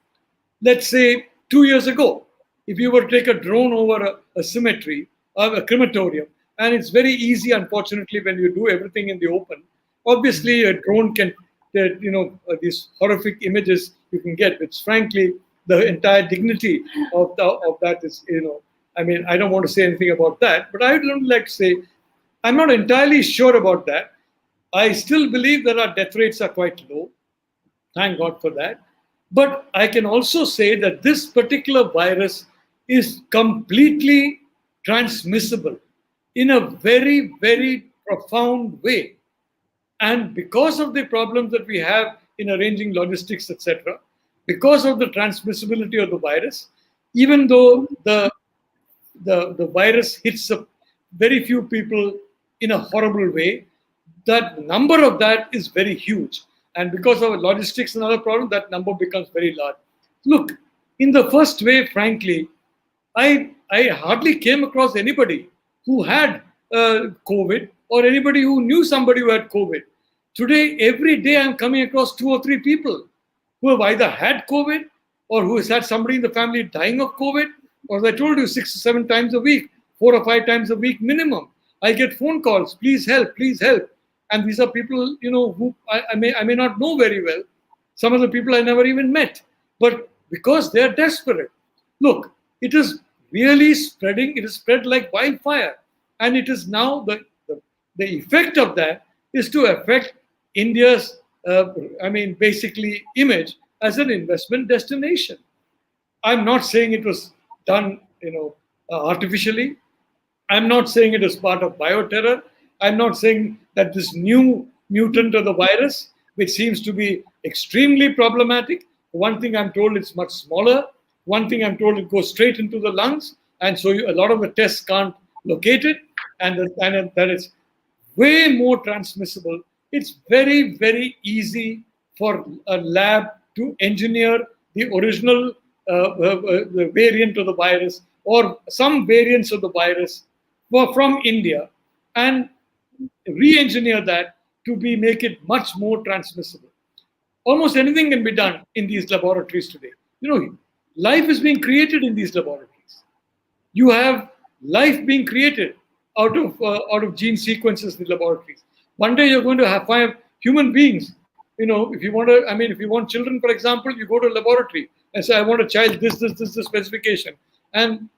let's say, 2 years ago? If you were to take a drone over a cemetery, a crematorium, and it's very easy, unfortunately, when you do everything in the open. Obviously, a drone can, these horrific images you can get, which frankly, the entire dignity of that is, I don't want to say anything about that, but I would like to say, I'm not entirely sure about that. I still believe that our death rates are quite low. Thank God for that. But I can also say that this particular virus is completely transmissible in a very, very profound way. And because of the problems that we have in arranging logistics, etc., because of the transmissibility of the virus, even though the virus hits very few people in a horrible way, that number of that is very huge. And because of logistics and other problems, that number becomes very large. Look, in the first wave, frankly, I hardly came across anybody who had COVID or anybody who knew somebody who had COVID. Today, every day, I'm coming across 2 or 3 people who have either had COVID or who has had somebody in the family dying of COVID, or as I told you, 6 or 7 times a week, 4 or 5 times a week minimum. I get phone calls, please help, please help. And these are people, who I may not know very well. Some of the people I never even met, but because they're desperate. Look, it is really spreading. It is spread like wildfire. And it is now, the effect of that is to affect India's, basically image as an investment destination. I'm not saying it was done, artificially. I'm not saying it is part of bioterror. I'm not saying that this new mutant of the virus, which seems to be extremely problematic. One thing I'm told, it's much smaller. One thing I'm told, it goes straight into the lungs. And so a lot of the tests can't locate it. And that it's way more transmissible. It's very, very easy for a lab to engineer the original the variant of the virus or some variants of the virus from India and re-engineer that to make it much more transmissible. Almost anything can be done in these laboratories today. Life is being created in these laboratories. You have life being created out of gene sequences in the laboratories. One day you're going to find human beings. If you want children, for example, you go to a laboratory and say, I want a child, this specification. And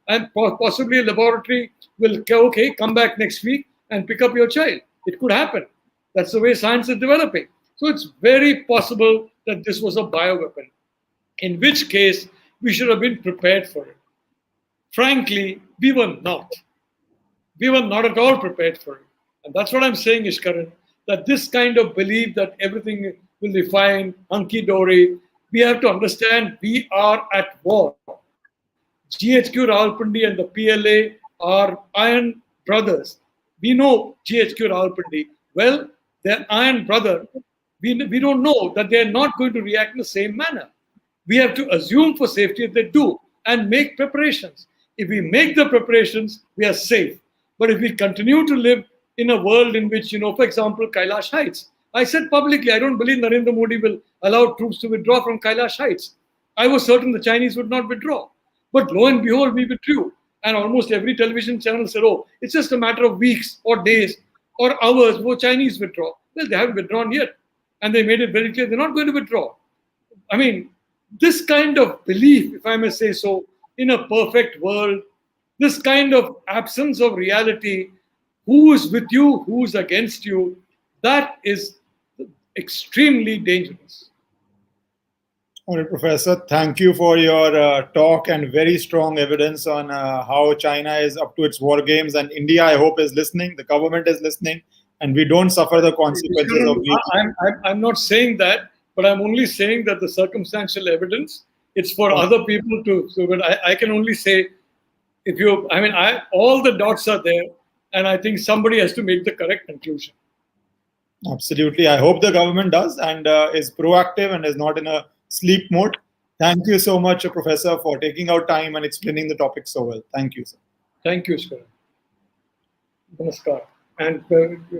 possibly a laboratory will, okay, come back next week and pick up your child. It could happen. That's the way science is developing. So it's very possible that this was a bioweapon, in which case we should have been prepared for it. Frankly, we were not. We were not at all prepared for it. And that's what I'm saying, Ishkaran, that this kind of belief that everything will be fine, hunky-dory, we have to understand we are at war. GHQ Rawalpindi and the PLA are iron brothers. We know GHQ Rawalpindi. Well, their iron brother, we don't know that they're not going to react in the same manner. We have to assume for safety that they do and make preparations. If we make the preparations, we are safe. But if we continue to live in a world in which, for example, Kailash Heights, I said publicly, I don't believe Narendra Modi will allow troops to withdraw from Kailash Heights. I was certain the Chinese would not withdraw. But lo and behold, we withdrew. And almost every television channel said, oh, it's just a matter of weeks or days or hours before Chinese withdraw. Well, they haven't withdrawn yet. And they made it very clear they're not going to withdraw. I mean, this kind of belief, if I may say so, in a perfect world, this kind of absence of reality, who is with you, who's against you, that is extremely dangerous. All right, Professor, thank you for your talk and very strong evidence on how China is up to its war games. And India, I hope, is listening, the government is listening, and we don't suffer the consequences of weak. I'm not saying that, but I'm only saying that the circumstantial evidence, it's for other people to. So, but I can only say, if you, I mean, all the dots are there, and I think somebody has to make the correct conclusion. Absolutely. I hope the government does and is proactive and is not in a sleep mode. Thank you so much, Professor, for taking out time and explaining the topic so well. Thank you, sir. Thank you, Ishkaran. Namaskar. And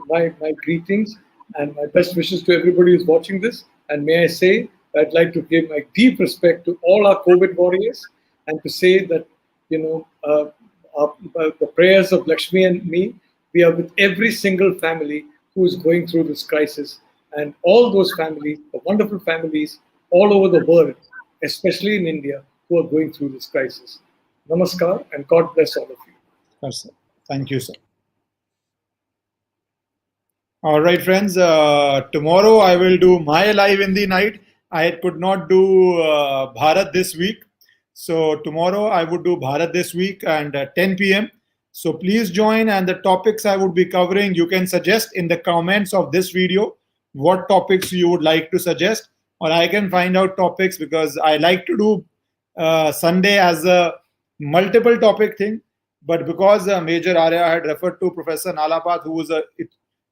my greetings and my best wishes to everybody who's watching this. And may I say, I'd like to give my deep respect to all our COVID warriors and to say that, the prayers of Lakshmi and me, we are with every single family who is going through this crisis. And all those families, the wonderful families all over the world, especially in India, who are going through this crisis. Namaskar and God bless all of you. Yes, sir. Thank you, sir. All right, friends. Tomorrow I will do my live in the night. I could not do Bharat this week. So tomorrow I would do Bharat this week and 10 p.m. So please join, and the topics I would be covering, you can suggest in the comments of this video what topics you would like to suggest, or I can find out topics because I like to do Sunday as a multiple topic thing. But because Major Arya had referred to Professor Nalapat, who is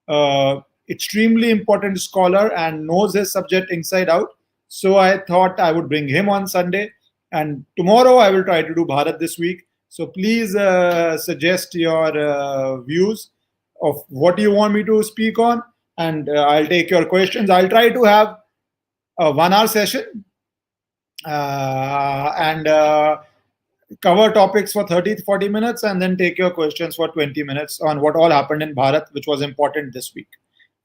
a extremely important scholar and knows his subject inside out, so I thought I would bring him on Sunday. And tomorrow I will try to do Bharat this week. So please suggest your views of what you want me to speak on, and I'll take your questions. I'll try to have a 1 hour session and cover topics for 30-40 minutes and then take your questions for 20 minutes on what all happened in Bharat, which was important this week.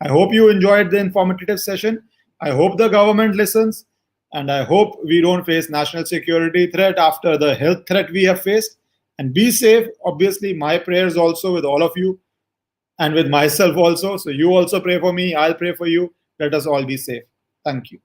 I hope you enjoyed the informative session. I hope the government listens, and I hope we don't face national security threat after the health threat we have faced. And be safe. Obviously, my prayers also with all of you and with myself also. So you also pray for me. I'll pray for you. Let us all be safe. Thank you.